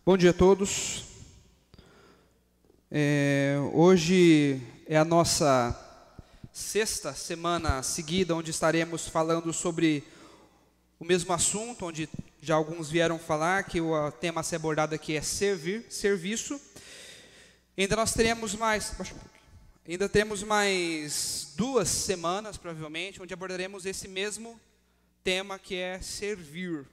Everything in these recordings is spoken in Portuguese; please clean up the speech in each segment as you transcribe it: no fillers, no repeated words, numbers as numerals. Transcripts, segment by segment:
Bom dia a todos. Hoje é a nossa sexta semana seguida, onde estaremos falando sobre o mesmo assunto, onde já alguns vieram falar, que o tema a ser abordado aqui é serviço. Ainda temos mais 2 semanas, provavelmente, onde abordaremos esse mesmo tema, que é servir.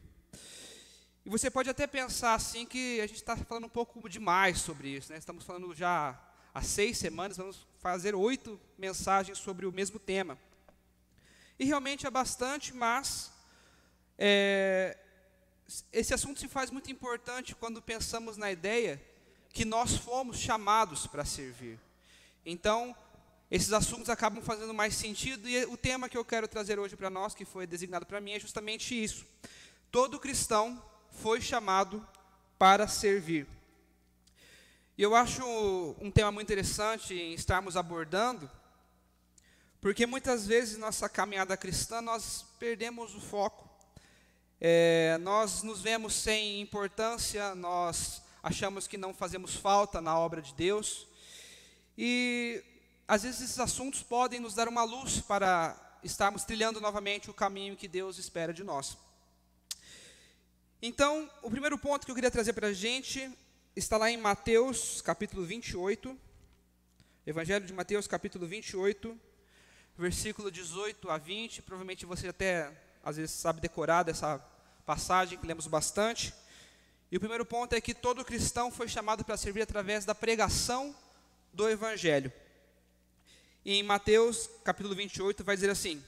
E você pode até pensar assim que a gente está falando um pouco demais sobre isso, né? Estamos falando já há 6 semanas, vamos fazer 8 mensagens sobre o mesmo tema. E realmente é bastante, mas esse assunto se faz muito importante quando pensamos na ideia que nós fomos chamados para servir. Então, esses assuntos acabam fazendo mais sentido, e o tema que eu quero trazer hoje para nós, que foi designado para mim, é justamente isso. Todo cristão foi chamado para servir. E eu acho um tema muito interessante em estarmos abordando, porque muitas vezes nossa caminhada cristã nós perdemos o foco. Nós nos vemos sem importância, nós achamos que não fazemos falta na obra de Deus. E às vezes esses assuntos podem nos dar uma luz para estarmos trilhando novamente o caminho que Deus espera de nós. Então, o primeiro ponto que eu queria trazer para a gente está lá em Mateus, capítulo 28. Evangelho de Mateus, capítulo 28, versículo 18 a 20. Provavelmente você até, às vezes, sabe decorar dessa passagem, que lemos bastante. E o primeiro ponto é que todo cristão foi chamado para servir através da pregação do Evangelho. E em Mateus, capítulo 28, vai dizer assim: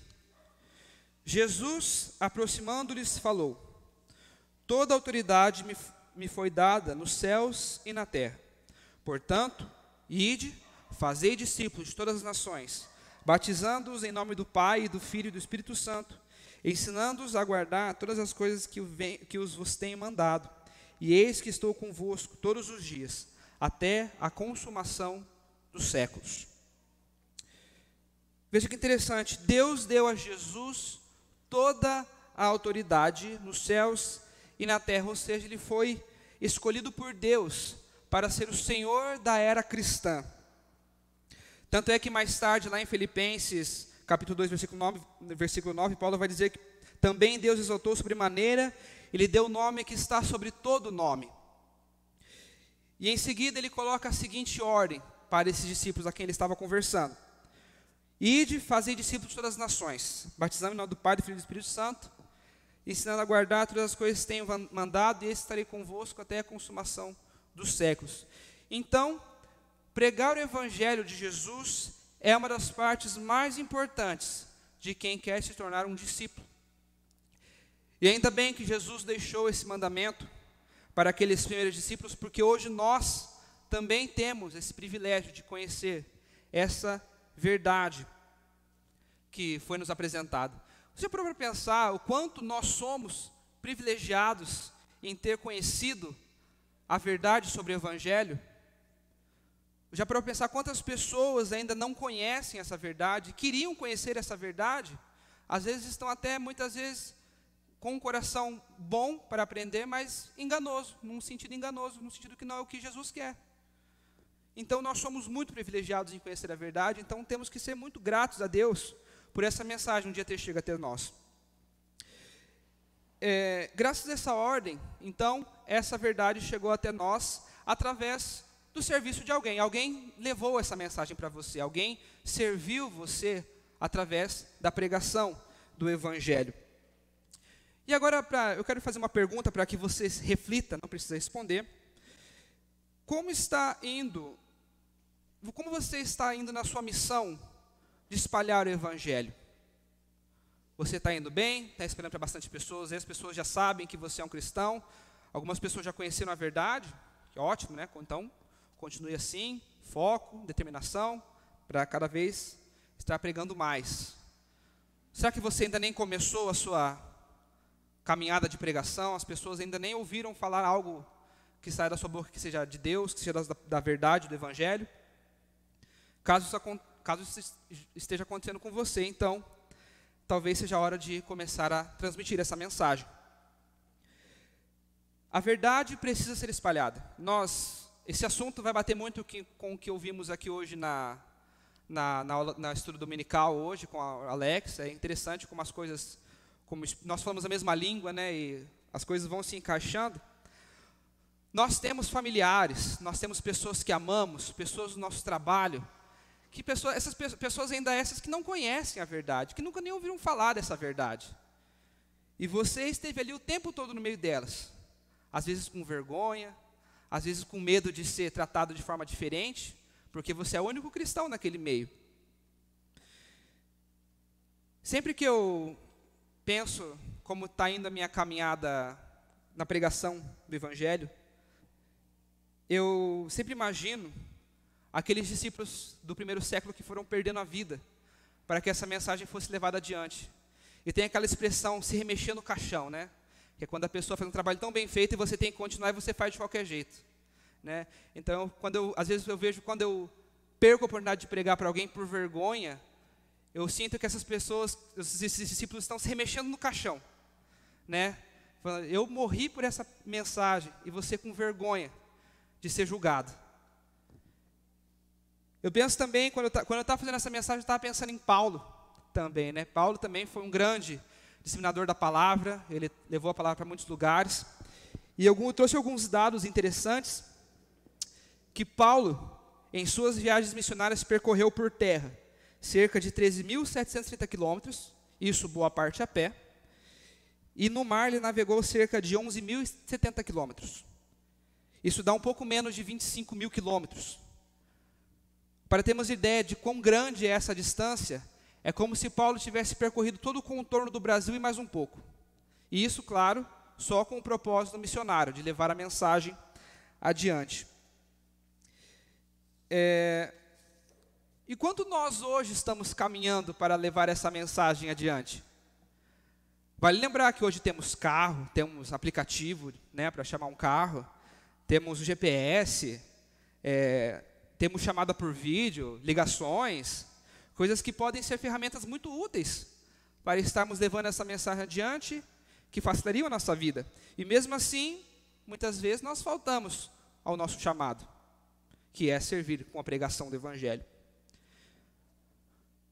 Jesus, aproximando-lhes, falou: toda autoridade me foi dada nos céus e na terra. Portanto, ide, fazei discípulos de todas as nações, batizando-os em nome do Pai, do Filho e do Espírito Santo, ensinando-os a guardar todas as coisas que vos tenho mandado. E eis que estou convosco todos os dias, até a consumação dos séculos. Veja que interessante, Deus deu a Jesus toda a autoridade nos céus e na terra, ou seja, ele foi escolhido por Deus para ser o Senhor da era cristã. Tanto é que mais tarde, lá em Filipenses, capítulo 2, versículo 9, Paulo vai dizer que também Deus exaltou sobremaneira, ele deu o nome que está sobre todo nome. E em seguida ele coloca a seguinte ordem para esses discípulos a quem ele estava conversando: ide, fazei discípulos de todas as nações, batizando em nome do Pai, do Filho e do Espírito Santo, ensinando a guardar todas as coisas que tenho mandado, e estarei convosco até a consumação dos séculos. Então, pregar o Evangelho de Jesus é uma das partes mais importantes de quem quer se tornar um discípulo. E ainda bem que Jesus deixou esse mandamento para aqueles primeiros discípulos, porque hoje nós também temos esse privilégio de conhecer essa verdade que foi nos apresentada. Você parou para pensar o quanto nós somos privilegiados em ter conhecido a verdade sobre o Evangelho? Já parou para pensar quantas pessoas ainda não conhecem essa verdade, queriam conhecer essa verdade? Às vezes estão até, muitas vezes, com um coração bom para aprender, mas enganoso, no sentido que não é o que Jesus quer. Então nós somos muito privilegiados em conhecer a verdade, então temos que ser muito gratos a Deus por essa mensagem um dia ter chegado até nós. Graças a essa ordem, então, essa verdade chegou até nós através do serviço de alguém. Alguém levou essa mensagem para você, alguém serviu você através da pregação do Evangelho. E agora eu quero fazer uma pergunta para que você reflita, não precisa responder. Como você está indo na sua missão de espalhar o Evangelho? Você está indo bem? Está espalhando para bastante pessoas? As pessoas já sabem que você é um cristão? Algumas pessoas já conheceram a verdade? Que ótimo, né? Então, continue assim, foco, determinação, para cada vez estar pregando mais. Será que você ainda nem começou a sua caminhada de pregação? As pessoas ainda nem ouviram falar algo que saia da sua boca que seja de Deus, que seja da verdade, do Evangelho? Caso isso esteja acontecendo com você, então, talvez seja a hora de começar a transmitir essa mensagem. A verdade precisa ser espalhada. Esse assunto vai bater muito com o que ouvimos aqui hoje na estudo dominical hoje com a Alex. É interessante como as coisas, como nós falamos a mesma língua, né, e as coisas vão se encaixando. Nós temos familiares, nós temos pessoas que amamos, pessoas do nosso trabalho, essas pessoas ainda essas que não conhecem a verdade, que nunca nem ouviram falar dessa verdade. E você esteve ali o tempo todo no meio delas, às vezes com vergonha, às vezes com medo de ser tratado de forma diferente, porque você é o único cristão naquele meio. Sempre que eu penso como está indo a minha caminhada na pregação do Evangelho, eu sempre imagino aqueles discípulos do primeiro século que foram perdendo a vida para que essa mensagem fosse levada adiante. E tem aquela expressão, se remexer no caixão, né? Que é quando a pessoa faz um trabalho tão bem feito e você tem que continuar e você faz de qualquer jeito, né? Então, às vezes eu vejo, quando eu perco a oportunidade de pregar para alguém por vergonha, eu sinto que essas pessoas, esses discípulos estão se remexendo no caixão, né? Eu morri por essa mensagem e você com vergonha de ser julgado. Eu penso também, quando eu estava fazendo essa mensagem, eu estava pensando em Paulo também, né? Paulo também foi um grande disseminador da palavra, ele levou a palavra para muitos lugares. E eu trouxe alguns dados interessantes, que Paulo, em suas viagens missionárias, percorreu por terra cerca de 13.730 quilômetros, isso boa parte a pé, e no mar ele navegou cerca de 11.070 quilômetros. Isso dá um pouco menos de 25 mil quilômetros. Para termos ideia de quão grande é essa distância, é como se Paulo tivesse percorrido todo o contorno do Brasil e mais um pouco. E isso, claro, só com o propósito missionário, de levar a mensagem adiante. E quanto nós hoje estamos caminhando para levar essa mensagem adiante? Vale lembrar que hoje temos carro, temos aplicativo, né, para chamar um carro, temos o GPS, temos chamada por vídeo, ligações, coisas que podem ser ferramentas muito úteis para estarmos levando essa mensagem adiante, que facilitariam a nossa vida. E mesmo assim, muitas vezes nós faltamos ao nosso chamado, que é servir com a pregação do Evangelho.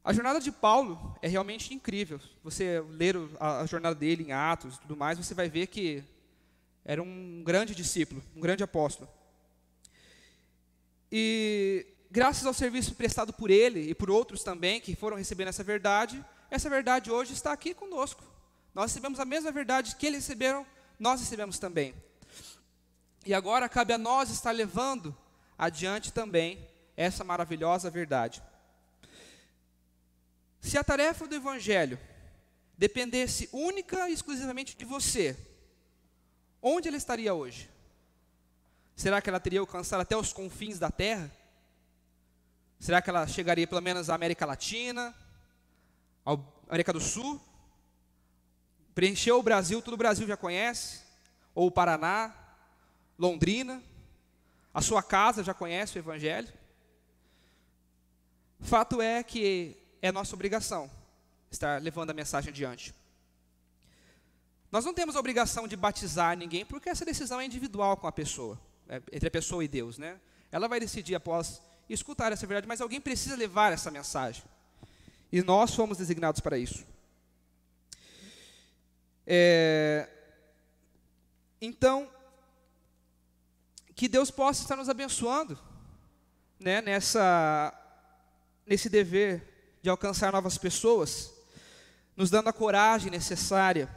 A jornada de Paulo é realmente incrível. Você ler a jornada dele em Atos e tudo mais, você vai ver que era um grande discípulo, um grande apóstolo. E graças ao serviço prestado por ele e por outros também que foram recebendo essa verdade hoje está aqui conosco. Nós recebemos a mesma verdade que eles receberam, nós recebemos também. E agora cabe a nós estar levando adiante também essa maravilhosa verdade. Se a tarefa do Evangelho dependesse única e exclusivamente de você, onde ela estaria hoje? Será que ela teria alcançado até os confins da terra? Será que ela chegaria pelo menos à América Latina, à América do Sul? Preencheu o Brasil, todo o Brasil já conhece? Ou o Paraná, Londrina? A sua casa já conhece o Evangelho? Fato é que é nossa obrigação estar levando a mensagem adiante. Nós não temos a obrigação de batizar ninguém, porque essa decisão é individual com a pessoa, entre a pessoa e Deus, né? Ela vai decidir após escutar essa verdade, mas alguém precisa levar essa mensagem. E nós fomos designados para isso. Então, que Deus possa estar nos abençoando, né, nesse dever de alcançar novas pessoas, nos dando a coragem necessária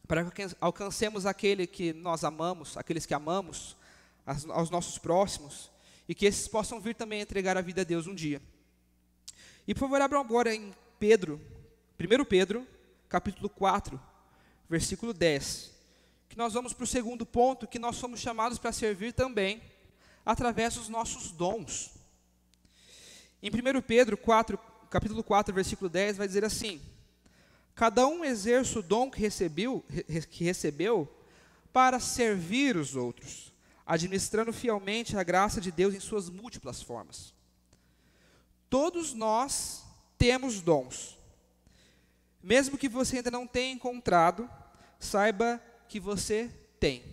para que alcancemos aquele que nós amamos, aqueles que amamos, aos nossos próximos, e que esses possam vir também entregar a vida a Deus um dia. E por favor, abram agora em 1 Pedro, capítulo 4, versículo 10, que nós vamos para o segundo ponto, que nós somos chamados para servir também, através dos nossos dons. Em 1 Pedro 4, capítulo 4, versículo 10, vai dizer assim: cada um exerce o dom que recebeu para servir os outros, administrando fielmente a graça de Deus em suas múltiplas formas. Todos nós temos dons. Mesmo que você ainda não tenha encontrado, saiba que você tem.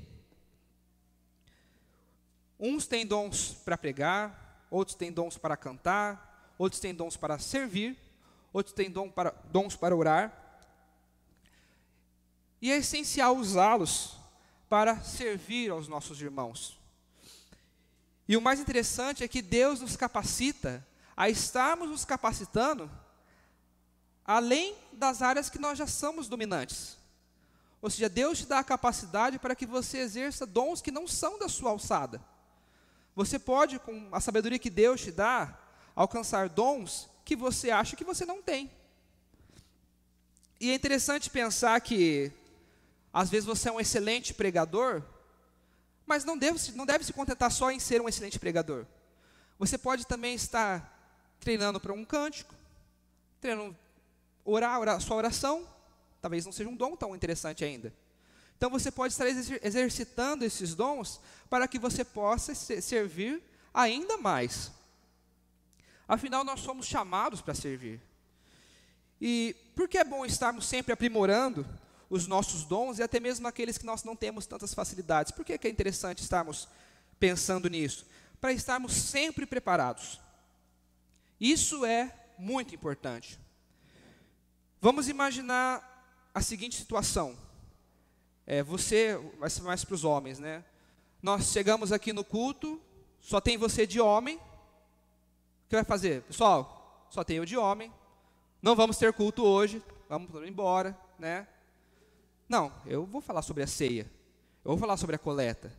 Uns têm dons para pregar, outros têm dons para cantar, outros têm dons para servir, outros têm dons para orar. E é essencial usá-los para servir aos nossos irmãos. E o mais interessante é que Deus nos capacita a estarmos nos capacitando além das áreas que nós já somos dominantes. Ou seja, Deus te dá a capacidade para que você exerça dons que não são da sua alçada. Você pode, com a sabedoria que Deus te dá, alcançar dons que você acha que você não tem. E é interessante pensar que, às vezes, você é um excelente pregador, mas não deve se contentar só em ser um excelente pregador. Você pode também estar treinando para um cântico, treinando orar a sua oração, talvez não seja um dom tão interessante ainda. Então você pode estar exercitando esses dons para que você possa servir ainda mais. Afinal, nós somos chamados para servir. E por que é bom estarmos sempre aprimorando os nossos dons e até mesmo aqueles que nós não temos tantas facilidades? Por que é interessante estarmos pensando nisso? Para estarmos sempre preparados. Isso é muito importante. Vamos imaginar a seguinte situação. Você, vai ser mais para os homens, né? Nós chegamos aqui no culto, só tem você de homem. O que vai fazer? Pessoal, só tem eu de homem. Não vamos ter culto hoje, vamos embora, né? Não, eu vou falar sobre a ceia. Eu vou falar sobre a coleta.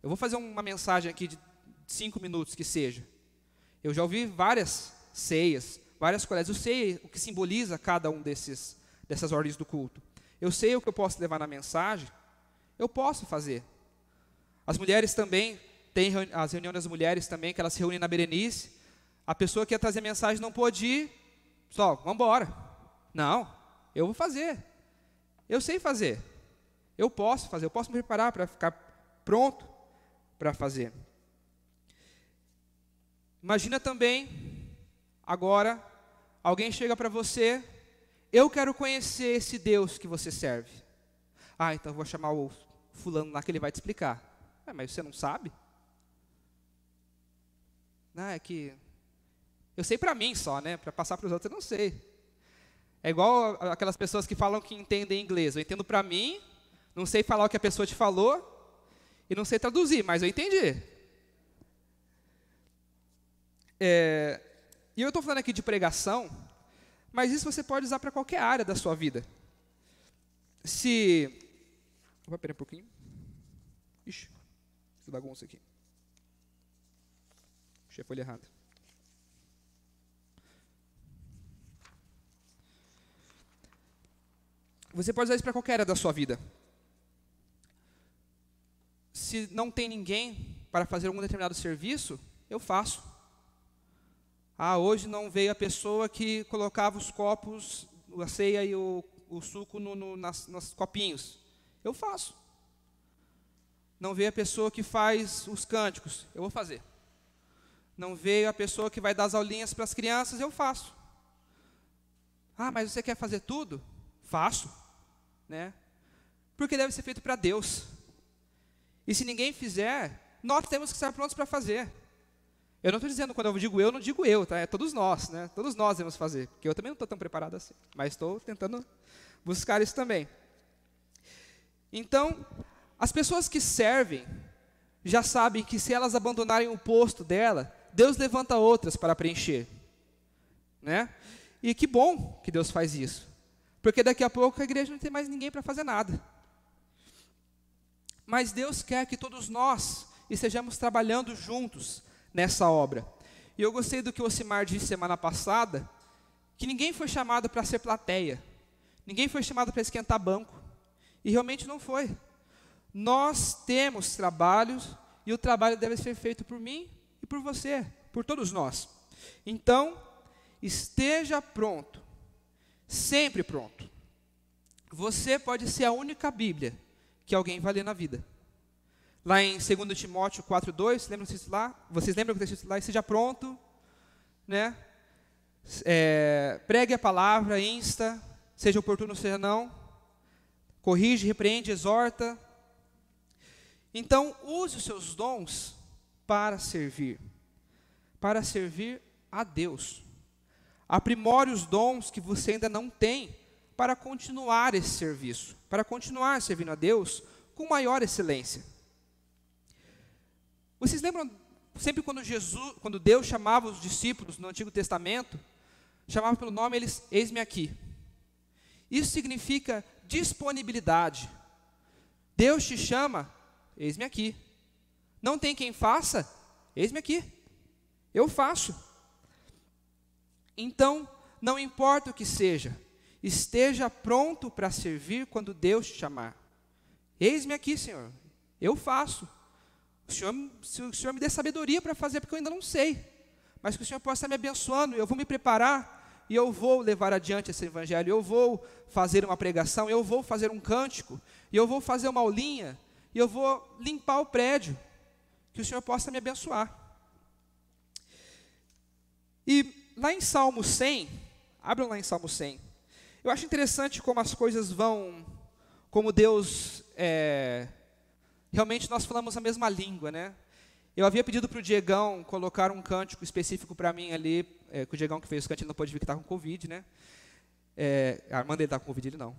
Eu vou fazer uma mensagem aqui de 5 minutos que seja. Eu já ouvi várias ceias, várias coletas. Eu sei o que simboliza cada um dessas ordens do culto. Eu sei o que eu posso levar na mensagem. Eu posso fazer. As mulheres também, tem as reuniões das mulheres também, que elas se reúnem na Berenice. A pessoa que ia trazer mensagem não pôde ir. Pessoal, vamos embora. Não, eu vou fazer. Eu sei fazer. Eu posso fazer. Eu posso me preparar para ficar pronto para fazer. Imagina também, agora, alguém chega para você, eu quero conhecer esse Deus que você serve. Ah, então eu vou chamar o fulano lá que ele vai te explicar. Mas você não sabe? Não, é que eu sei para mim só, né? Para passar para os outros eu não sei. É igual aquelas pessoas que falam que entendem inglês. Eu entendo para mim, não sei falar o que a pessoa te falou e não sei traduzir, mas eu entendi. E eu estou falando aqui de pregação, mas isso você pode usar para qualquer área da sua vida. Vou esperar um pouquinho. Ixi, fiz bagunça aqui. Puxei a folha errada. Você pode usar isso para qualquer área da sua vida. Se não tem ninguém para fazer algum determinado serviço, eu faço. Ah, hoje não veio a pessoa que colocava os copos, a ceia e o suco nos copinhos. Eu faço. Não veio a pessoa que faz os cânticos. Eu vou fazer. Não veio a pessoa que vai dar as aulinhas para as crianças. Eu faço. Ah, mas você quer fazer tudo? Faço. Né? Porque deve ser feito para Deus. E se ninguém fizer, nós temos que estar prontos para fazer. Eu não estou dizendo, quando eu digo eu, não digo eu, tá? É todos nós, né? Todos nós devemos fazer, porque eu também não estou tão preparado assim, mas estou tentando buscar isso também. Então, as pessoas que servem, já sabem que se elas abandonarem o posto dela, Deus levanta outras para preencher, né? E que bom que Deus faz isso, porque daqui a pouco a igreja não tem mais ninguém para fazer nada. Mas Deus quer que todos nós estejamos trabalhando juntos nessa obra. E eu gostei do que o Osimar disse semana passada, que ninguém foi chamado para ser plateia, ninguém foi chamado para esquentar banco, e realmente não foi. Nós temos trabalhos, e o trabalho deve ser feito por mim e por você, por todos nós. Então, esteja pronto, sempre pronto. Você pode ser a única Bíblia que alguém vai ler na vida. Lá em 2 Timóteo 4:2, vocês lembram que está escrito lá? Seja pronto, né? Pregue a palavra, insta, seja oportuno, seja não, corrige, repreende, exorta. Então, use os seus dons para servir a Deus. Aprimore os dons que você ainda não tem para continuar esse serviço, para continuar servindo a Deus com maior excelência. Vocês lembram sempre quando Deus chamava os discípulos no Antigo Testamento, chamava pelo nome eles, eis-me aqui. Isso significa disponibilidade. Deus te chama, eis-me aqui. Não tem quem faça, eis-me aqui. Eu faço. Então, não importa o que seja, esteja pronto para servir quando Deus te chamar. Eis-me aqui, Senhor, eu faço. Se o Senhor me dê sabedoria para fazer, porque eu ainda não sei. Mas que o Senhor possa estar me abençoando, eu vou me preparar, e eu vou levar adiante esse evangelho, eu vou fazer uma pregação, eu vou fazer um cântico, e eu vou fazer uma aulinha, e eu vou limpar o prédio. Que o Senhor possa me abençoar. E lá em Salmo 100, abram lá em Salmo 100, eu acho interessante como as coisas vão, como Deus, realmente nós falamos a mesma língua, né? Eu havia pedido para o Diegão colocar um cântico específico para mim ali, que o Diegão que fez o cântico não pôde vir que está com Covid, né? A irmã dele está com Covid, ele não.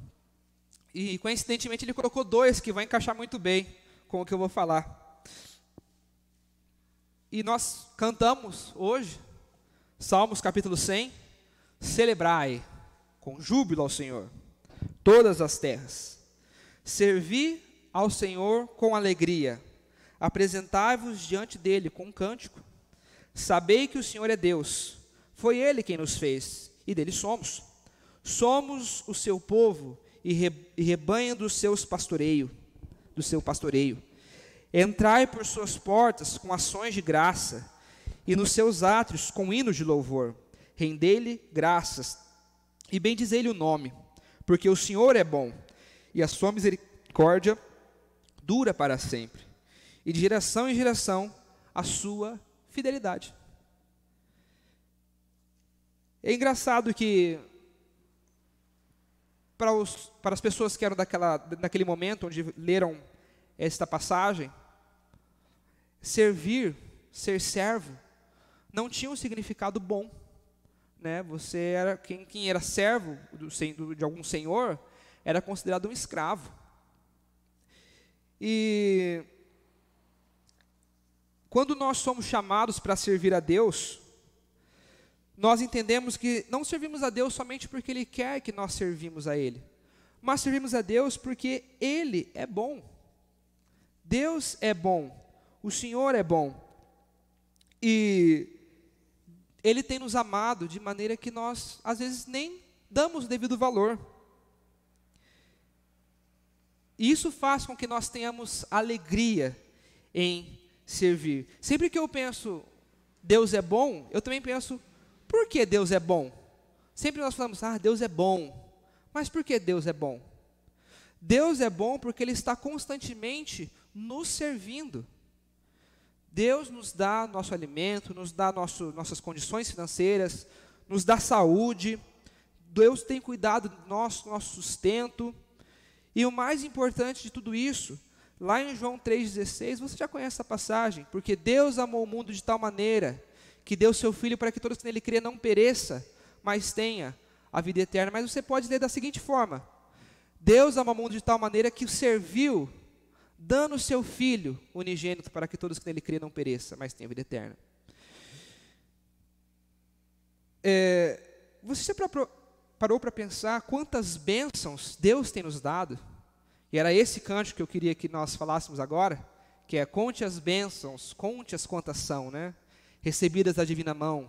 E coincidentemente ele colocou 2 que vai encaixar muito bem com o que eu vou falar. E nós cantamos hoje, Salmos capítulo 100, celebrai com júbilo ao Senhor todas as terras, servi ao Senhor com alegria, apresentai-vos diante dele com um cântico, sabei que o Senhor é Deus, foi Ele quem nos fez, e dele somos o seu povo e rebanho do seu pastoreio, entrai por suas portas com ações de graça, e nos seus átrios com hinos de louvor, rendei-lhe graças, e bendizei-lhe o nome, porque o Senhor é bom, e a sua misericórdia dura para sempre, e de geração em geração a sua fidelidade. É engraçado que, para as pessoas que eram naquele momento onde leram esta passagem, ser servo, não tinha um significado bom, né? Você era quem era servo de algum senhor era considerado um escravo. E quando nós somos chamados para servir a Deus, nós entendemos que não servimos a Deus somente porque Ele quer que nós servimos a Ele, mas servimos a Deus porque Ele é bom. Deus é bom, o Senhor é bom, e Ele tem nos amado de maneira que nós, às vezes, nem damos o devido valor. E isso faz com que nós tenhamos alegria em servir. Sempre que eu penso, Deus é bom, eu também penso, por que Deus é bom? Sempre nós falamos, Deus é bom. Mas por que Deus é bom? Deus é bom porque Ele está constantemente nos servindo. Deus nos dá nosso alimento, nos dá nossas condições financeiras, nos dá saúde. Deus tem cuidado do nosso sustento. E o mais importante de tudo isso, lá em João 3,16, você já conhece essa passagem, porque Deus amou o mundo de tal maneira que deu seu Filho para que todos que nele crê não pereça, mas tenha a vida eterna. Mas você pode ler da seguinte forma: Deus amou o mundo de tal maneira que o serviu, dando o seu Filho unigênito para que todos que nele crê não pereça, mas tenha a vida eterna. Você já parou para pensar quantas bênçãos Deus tem nos dado? E era esse cântico que eu queria que nós falássemos agora, que é: conte as bênçãos, conte-as quantas são, né? Recebidas da divina mão,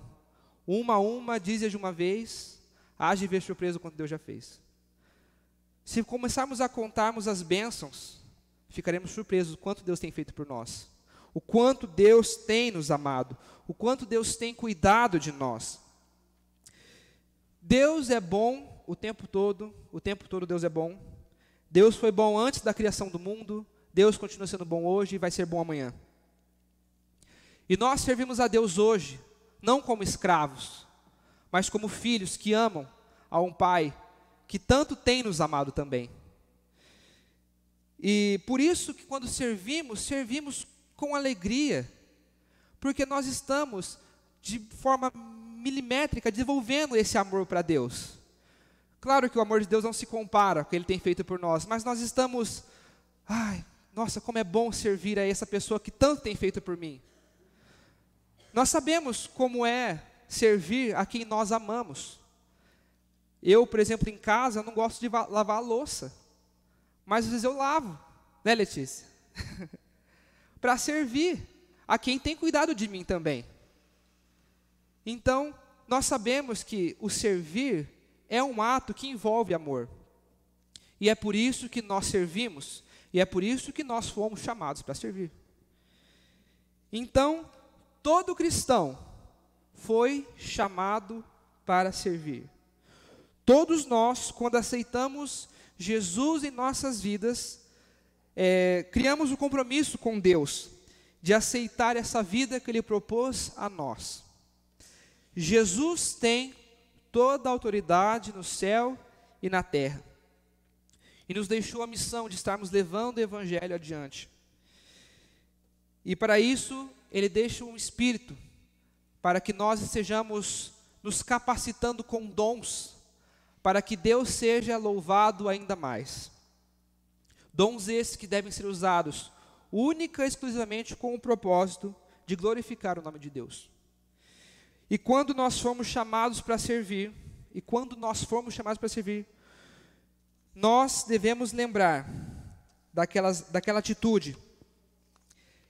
uma a uma, dize-as de uma vez, hás de ver surpreso quanto Deus já fez. Se começarmos a contarmos as bênçãos, ficaremos surpresos o quanto Deus tem feito por nós, o quanto Deus tem nos amado, o quanto Deus tem cuidado de nós. Deus é bom o tempo todo Deus é bom. Deus foi bom antes da criação do mundo, Deus continua sendo bom hoje e vai ser bom amanhã. E nós servimos a Deus hoje, não como escravos, mas como filhos que amam a um Pai que tanto tem nos amado também. E por isso que quando servimos com alegria, porque nós estamos, de forma milimétrica, desenvolvendo esse amor para Deus. Claro que o amor de Deus não se compara com o que Ele tem feito por nós, mas nós estamos, nossa, como é bom servir a essa pessoa que tanto tem feito por mim. Nós sabemos como é servir a quem nós amamos. Eu, por exemplo, em casa, não gosto de lavar a louça, mas às vezes eu lavo, né, Letícia? Para servir a quem tem cuidado de mim também. Então, nós sabemos que o servir é um ato que envolve amor. E é por isso que nós servimos, e é por isso que nós fomos chamados para servir. Então, todo cristão foi chamado para servir. Todos nós, quando aceitamos Jesus em nossas vidas, criamos um compromisso com Deus, de aceitar essa vida que Ele propôs a nós. Jesus tem toda a autoridade no céu e na terra, e nos deixou a missão de estarmos levando o Evangelho adiante. E para isso, Ele deixa um Espírito, para que nós estejamos nos capacitando com dons, para que Deus seja louvado ainda mais. Dons esses que devem ser usados única e exclusivamente com o propósito de glorificar o nome de Deus. E quando nós formos chamados para servir, nós devemos lembrar daquela atitude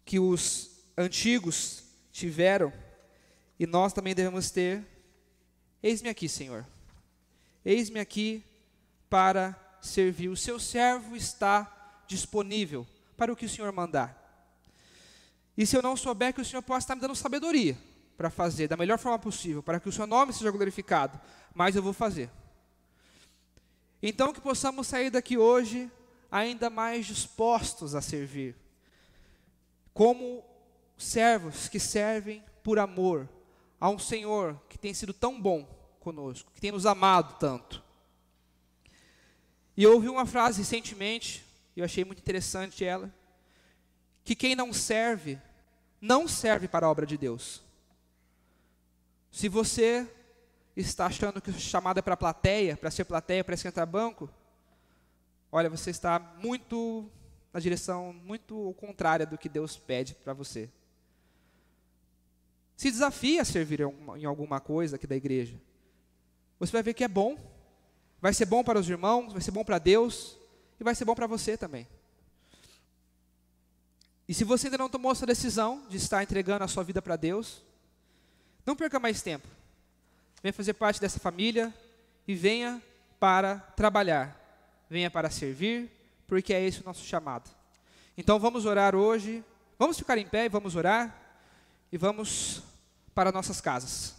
que os antigos tiveram, e nós também devemos ter: eis-me aqui, Senhor, eis-me aqui para servir, o seu servo está disponível para o que o Senhor mandar. E se eu não souber, que o Senhor possa estar me dando sabedoria para fazer da melhor forma possível, para que o seu nome seja glorificado, mas eu vou fazer. Então que possamos sair daqui hoje ainda mais dispostos a servir, como servos que servem por amor a um Senhor que tem sido tão bom conosco, que tem nos amado tanto. E eu ouvi uma frase recentemente, e eu achei muito interessante ela, que quem não serve para a obra de Deus. Se você está achando que o chamado é para plateia, para ser plateia, para esquentar banco, olha, você está muito na direção muito contrária do que Deus pede para você. Se desafia a servir em alguma coisa aqui da igreja. Você vai ver que é bom, vai ser bom para os irmãos, vai ser bom para Deus, e vai ser bom para você também. E se você ainda não tomou essa decisão de estar entregando a sua vida para Deus, não perca mais tempo. Venha fazer parte dessa família e venha para trabalhar. Venha para servir, porque é esse o nosso chamado. Então vamos orar hoje, vamos ficar em pé e vamos orar, e vamos para nossas casas.